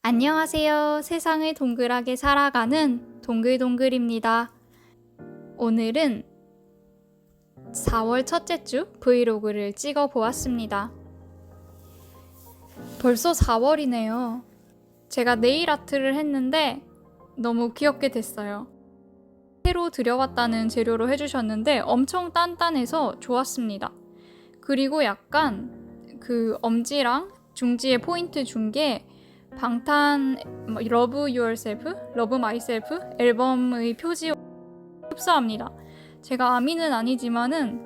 안녕하세요. 세상을 동글하게 살아가는 동글동글입니다. 오늘은 4월 첫째 주 브이로그를 찍어 보았습니다. 벌써 4월이네요. 제가 네일 아트를 했는데 너무 귀엽게 됐어요. 새로 들여왔다는 재료로 해주셨는데 엄청 단단해서 좋았습니다. 그리고 약간 그 엄지랑 중지에 포인트 준 게 방탄 Love Yourself, Love Myself 앨범의 표지와 흡사합니다. 제가 아미는 아니지만은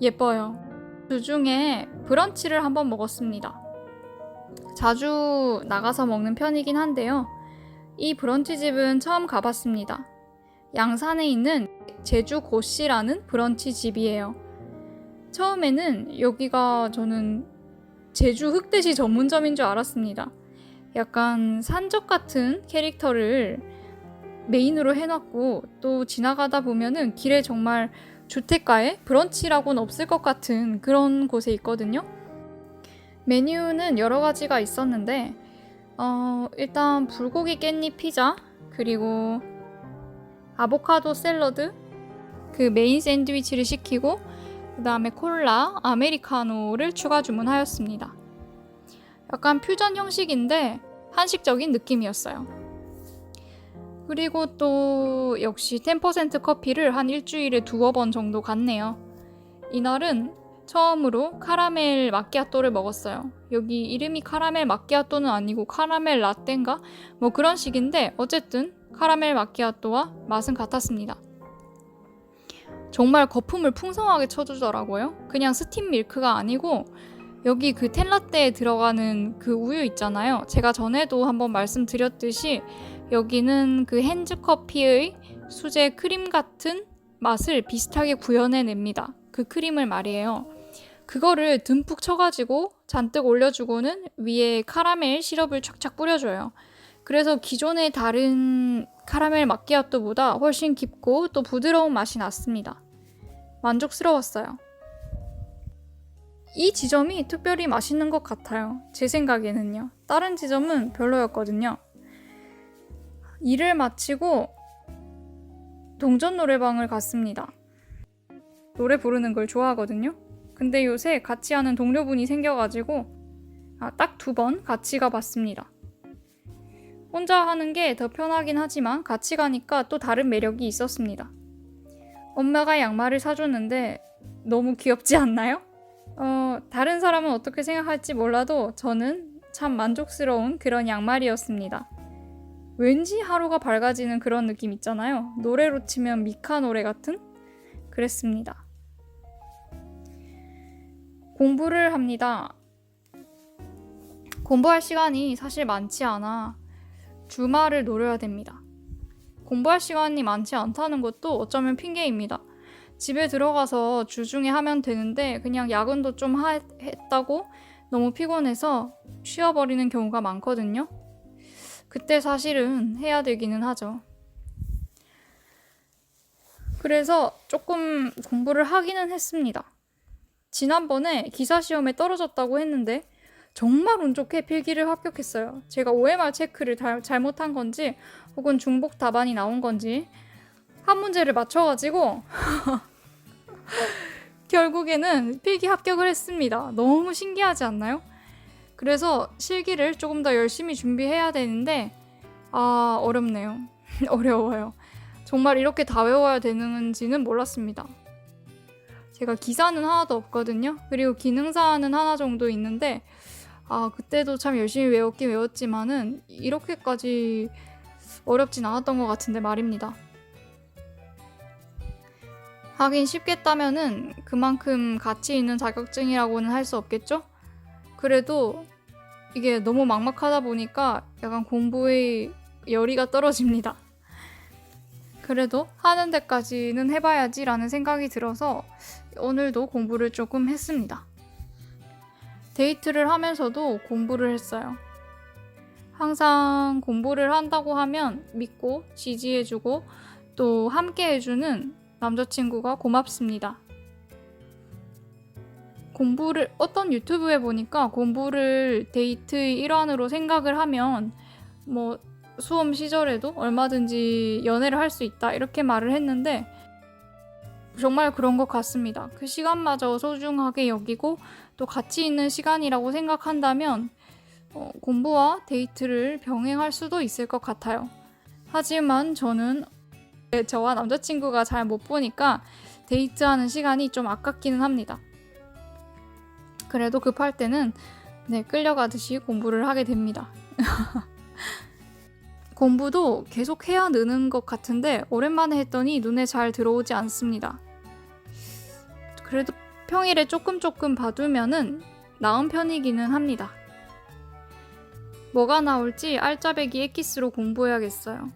예뻐요. 주중에 브런치를 한번 먹었습니다. 자주 나가서 먹는 편이긴 한데요. 이 브런치 집은 처음 가봤습니다. 양산에 있는 제주 고씨라는 브런치 집이에요. 처음에는 여기가 저는 제주 흑돼지 전문점인 줄 알았습니다. 약간 산적 같은 캐릭터를 메인으로 해놨고 또 지나가다 보면은 길에 정말 주택가에 브런치라고는 없을 것 같은 그런 곳에 있거든요. 메뉴는 여러 가지가 있었는데 일단 불고기 깻잎 피자 그리고 아보카도 샐러드 그 메인 샌드위치를 시키고 그 다음에 콜라, 아메리카노를 추가 주문하였습니다. 약간 퓨전 형식인데 한식적인 느낌이었어요. 그리고 또 역시 10% 커피를 한 일주일에 2번 정도 갔네요. 이날은 처음으로 카라멜 마키아토를 먹었어요. 여기 이름이 카라멜 마키아토는 아니고 카라멜 라떼인가? 뭐 그런 식인데 어쨌든 카라멜 마키아토와 맛은 같았습니다. 정말 거품을 풍성하게 쳐주더라고요. 그냥 스팀 밀크가 아니고 여기 그 텐라떼에 들어가는 그 우유 있잖아요. 제가 전에도 한번 말씀드렸듯이 여기는 그 핸즈 커피의 수제 크림 같은 맛을 비슷하게 구현해냅니다. 그 크림을 말이에요. 그거를 듬뿍 쳐가지고 잔뜩 올려주고는 위에 카라멜 시럽을 착착 뿌려줘요. 그래서 기존의 다른 카라멜 마키아토보다 훨씬 깊고 또 부드러운 맛이 났습니다. 만족스러웠어요. 이 지점이 특별히 맛있는 것 같아요. 제 생각에는요. 다른 지점은 별로였거든요. 일을 마치고 동전 노래방을 갔습니다. 노래 부르는 걸 좋아하거든요. 근데 요새 같이 하는 동료분이 생겨가지고 딱 2번 같이 가봤습니다. 혼자 하는 게 더 편하긴 하지만 같이 가니까 또 다른 매력이 있었습니다. 엄마가 양말을 사줬는데 너무 귀엽지 않나요? 다른 사람은 어떻게 생각할지 몰라도 저는 참 만족스러운 그런 양말이었습니다. 왠지 하루가 밝아지는 그런 느낌 있잖아요. 노래로 치면 미카 노래 같은? 그랬습니다. 공부를 합니다. 공부할 시간이 사실 많지 않아 주말을 노려야 됩니다. 공부할 시간이 많지 않다는 것도 어쩌면 핑계입니다. 집에 들어가서 주중에 하면 되는데 그냥 야근도 좀 했다고 너무 피곤해서 쉬어버리는 경우가 많거든요. 그때 사실은 해야 되기는 하죠. 그래서 조금 공부를 하기는 했습니다. 지난번에 기사시험에 떨어졌다고 했는데 정말 운 좋게 필기를 합격했어요. 제가 OMR 체크를 잘못한 건지 혹은 중복 답안이 나온 건지 한 문제를 맞춰가지고 결국에는 필기 합격을 했습니다. 너무 신기하지 않나요? 그래서 실기를 조금 더 열심히 준비해야 되는데 어렵네요. 어려워요. 정말 이렇게 다 외워야 되는지는 몰랐습니다. 제가 기사는 하나도 없거든요. 그리고 기능사는 하나 정도 있는데 그때도 참 열심히 외웠긴 외웠지만은 이렇게까지 어렵진 않았던 것 같은데 말입니다. 하긴 쉽겠다면은 그만큼 가치 있는 자격증이라고는 할 수 없겠죠? 그래도 이게 너무 막막하다 보니까 약간 공부의 열의가 떨어집니다. 그래도 하는 데까지는 해봐야지 라는 생각이 들어서 오늘도 공부를 조금 했습니다. 데이트를 하면서도 공부를 했어요. 항상 공부를 한다고 하면 믿고 지지해주고 또 함께 해주는 남자친구가 고맙습니다. 어떤 유튜브에 보니까 공부를 데이트의 일환으로 생각을 하면 뭐 수험 시절에도 얼마든지 연애를 할 수 있다 이렇게 말을 했는데 정말 그런 것 같습니다. 그 시간마저 소중하게 여기고 또 가치 있는 시간이라고 생각한다면 공부와 데이트를 병행할 수도 있을 것 같아요. 하지만 저는 저와 남자친구가 잘 못 보니까 데이트하는 시간이 좀 아깝기는 합니다. 그래도 급할 때는 끌려가듯이 공부를 하게 됩니다. 공부도 계속 해야 느는 것 같은데 오랜만에 했더니 눈에 잘 들어오지 않습니다. 그래도 평일에 조금 봐두면은 나은 편이기는 합니다. 뭐가 나올지 알짜배기 엑기스로 공부해야겠어요.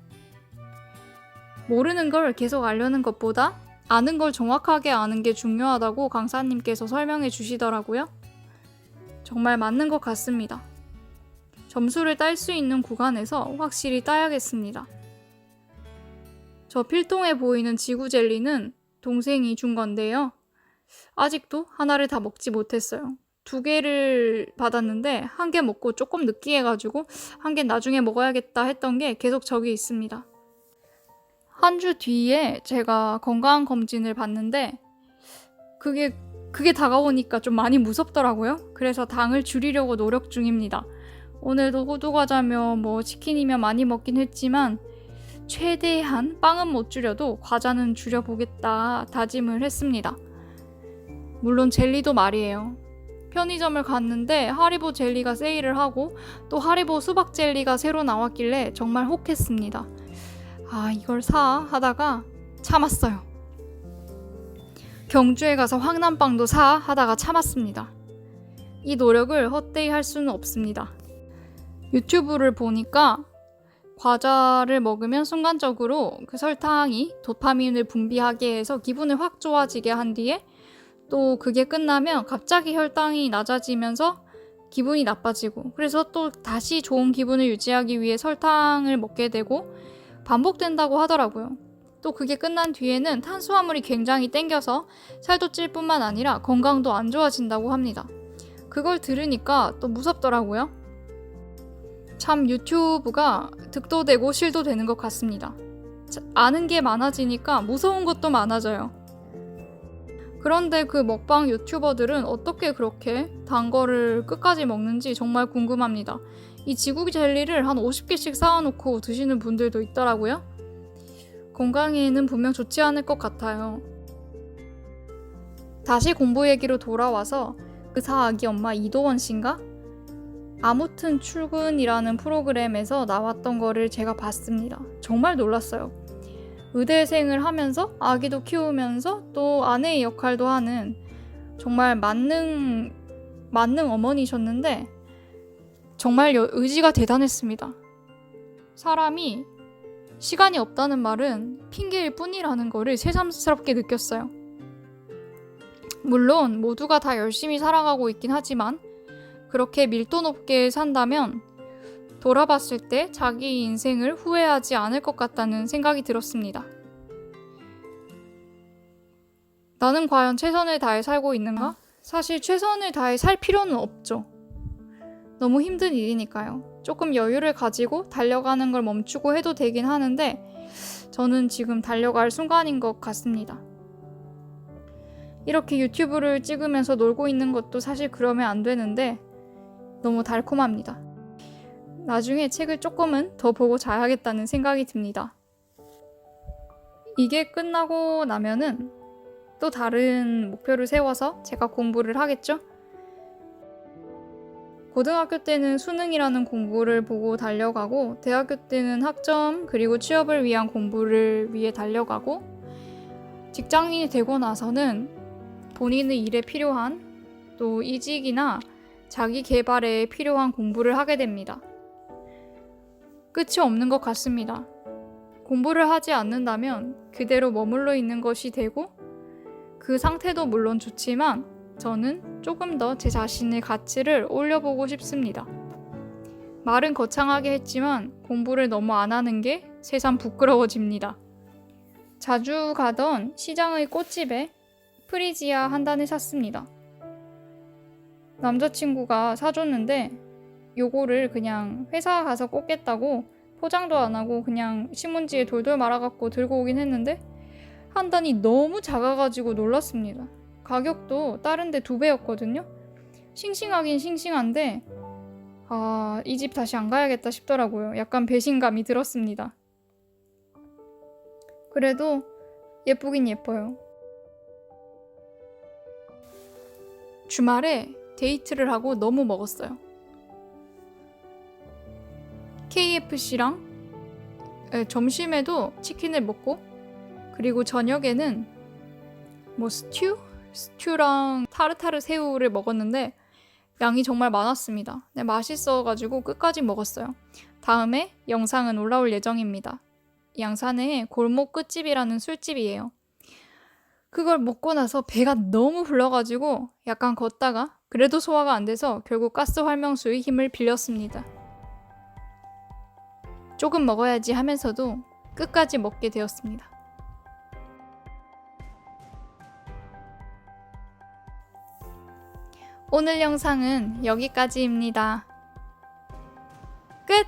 모르는 걸 계속 알려는 것보다 아는 걸 정확하게 아는 게 중요하다고 강사님께서 설명해 주시더라고요. 정말 맞는 것 같습니다. 점수를 딸 수 있는 구간에서 확실히 따야겠습니다. 저 필통에 보이는 지구 젤리는 동생이 준 건데요. 아직도 하나를 다 먹지 못했어요. 2개를 받았는데 1개 먹고 조금 느끼해가지고 1개 나중에 먹어야겠다 했던 게 계속 저기 있습니다. 한 주 뒤에 제가 건강검진을 받는데 그게 다가오니까 좀 많이 무섭더라고요. 그래서 당을 줄이려고 노력 중입니다. 오늘도 호두과자며 치킨이며 많이 먹긴 했지만 최대한 빵은 못 줄여도 과자는 줄여보겠다 다짐을 했습니다. 물론 젤리도 말이에요. 편의점을 갔는데 하리보 젤리가 세일을 하고 또 하리보 수박 젤리가 새로 나왔길래 정말 혹했습니다. 이걸 사 하다가 참았어요. 경주에 가서 황남빵도 사 하다가 참았습니다. 이 노력을 헛되이 할 수는 없습니다. 유튜브를 보니까 과자를 먹으면 순간적으로 그 설탕이 도파민을 분비하게 해서 기분을 확 좋아지게 한 뒤에 또 그게 끝나면 갑자기 혈당이 낮아지면서 기분이 나빠지고 그래서 또 다시 좋은 기분을 유지하기 위해 설탕을 먹게 되고 반복된다고 하더라고요. 또 그게 끝난 뒤에는 탄수화물이 굉장히 땡겨서 살도 찔 뿐만 아니라 건강도 안 좋아진다고 합니다. 그걸 들으니까 또 무섭더라고요. 참 유튜브가 득도 되고 실도 되는 것 같습니다. 아는 게 많아지니까 무서운 것도 많아져요. 그런데 그 먹방 유튜버들은 어떻게 그렇게 단 거를 끝까지 먹는지 정말 궁금합니다. 이 지구 젤리를 한 50개씩 쌓아놓고 드시는 분들도 있더라고요. 건강에는 분명 좋지 않을 것 같아요. 다시 공부 얘기로 돌아와서 의사 아기 엄마 이도원 씨인가? 아무튼 출근이라는 프로그램에서 나왔던 거를 제가 봤습니다. 정말 놀랐어요. 의대생을 하면서 아기도 키우면서 또 아내의 역할도 하는 정말 만능 어머니셨는데 정말 의지가 대단했습니다. 사람이 시간이 없다는 말은 핑계일 뿐이라는 거를 새삼스럽게 느꼈어요. 물론 모두가 다 열심히 살아가고 있긴 하지만 그렇게 밀도 높게 산다면 돌아봤을 때 자기 인생을 후회하지 않을 것 같다는 생각이 들었습니다. 나는 과연 최선을 다해 살고 있는가? 사실 최선을 다해 살 필요는 없죠. 너무 힘든 일이니까요. 조금 여유를 가지고 달려가는 걸 멈추고 해도 되긴 하는데 저는 지금 달려갈 순간인 것 같습니다. 이렇게 유튜브를 찍으면서 놀고 있는 것도 사실 그러면 안 되는데 너무 달콤합니다. 나중에 책을 조금은 더 보고 자야겠다는 생각이 듭니다. 이게 끝나고 나면은 또 다른 목표를 세워서 제가 공부를 하겠죠? 고등학교 때는 수능이라는 공부를 보고 달려가고 대학교 때는 학점 그리고 취업을 위한 공부를 위해 달려가고 직장인이 되고 나서는 본인의 일에 필요한 또 이직이나 자기 개발에 필요한 공부를 하게 됩니다. 끝이 없는 것 같습니다. 공부를 하지 않는다면 그대로 머물러 있는 것이 되고 그 상태도 물론 좋지만 저는 조금 더 제 자신의 가치를 올려보고 싶습니다. 말은 거창하게 했지만 공부를 너무 안 하는 게 새삼 부끄러워집니다. 자주 가던 시장의 꽃집에 프리지아 한 단을 샀습니다. 남자친구가 사줬는데 요거를 그냥 회사 가서 꽂겠다고 포장도 안 하고 그냥 신문지에 돌돌 말아갖고 들고 오긴 했는데 한 단이 너무 작아가지고 놀랐습니다. 가격도 다른 데 2배였거든요. 싱싱하긴 싱싱한데 이 집 다시 안 가야겠다 싶더라고요. 약간 배신감이 들었습니다. 그래도 예쁘긴 예뻐요. 주말에 데이트를 하고 너무 먹었어요. KFC랑 점심에도 치킨을 먹고 그리고 저녁에는 뭐 스튜랑 타르타르 새우를 먹었는데 양이 정말 많았습니다. 네, 맛있어가지고 끝까지 먹었어요. 다음에 영상은 올라올 예정입니다. 양산에 골목 끝집이라는 술집이에요. 그걸 먹고 나서 배가 너무 불러가지고 약간 걷다가 그래도 소화가 안 돼서 결국 가스 활명수의 힘을 빌렸습니다. 조금 먹어야지 하면서도 끝까지 먹게 되었습니다. 오늘 영상은 여기까지입니다. 끝!